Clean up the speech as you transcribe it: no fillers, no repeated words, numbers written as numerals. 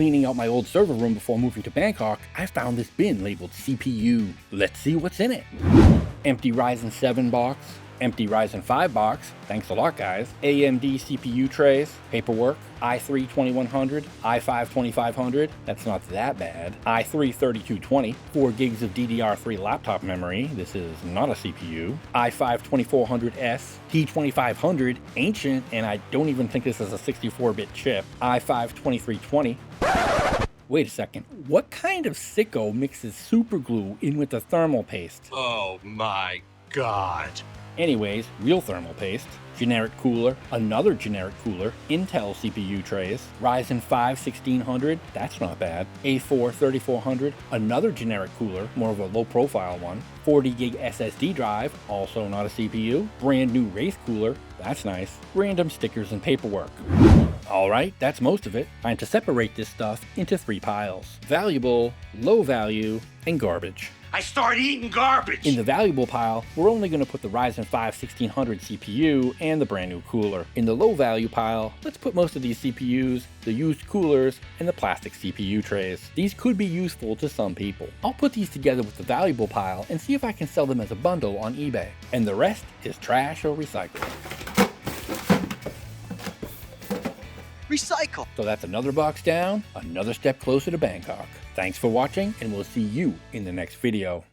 Cleaning out my old server room before moving to Bangkok, I found this bin labeled CPU. Let's see what's in it. Empty Ryzen 7 box, empty Ryzen 5 box, thanks a lot guys, AMD CPU trays, paperwork, i3 2100, i5 2500, that's not that bad, i3 3220, 4 gigs of DDR3 laptop memory, this is not a CPU, i5 2400S, T2500, ancient, and I don't even think this is a 64-bit chip, i5 2320. Wait a second, what kind of sicko mixes super glue in with the thermal paste? Oh my god. Anyways, real thermal paste, generic cooler, another generic cooler, Intel CPU trays, Ryzen 5 1600, that's not bad, A4 3400, another generic cooler, more of a low profile one, 40 gig SSD drive, also not a CPU, brand new Wraith cooler, that's nice, random stickers and paperwork. Alright, that's most of it. Time to separate this stuff into 3 piles. Valuable, low value, and garbage. I started eating garbage! In the valuable pile, we're only going to put the Ryzen 5 1600 CPU and the brand new cooler. In the low value pile, let's put most of these CPUs, the used coolers, and the plastic CPU trays. These could be useful to some people. I'll put these together with the valuable pile and see if I can sell them as a bundle on eBay. And the rest is trash or recycled. Recycle! So that's another box down, another step closer to Bangkok. Thanks for watching, and we'll see you in the next video.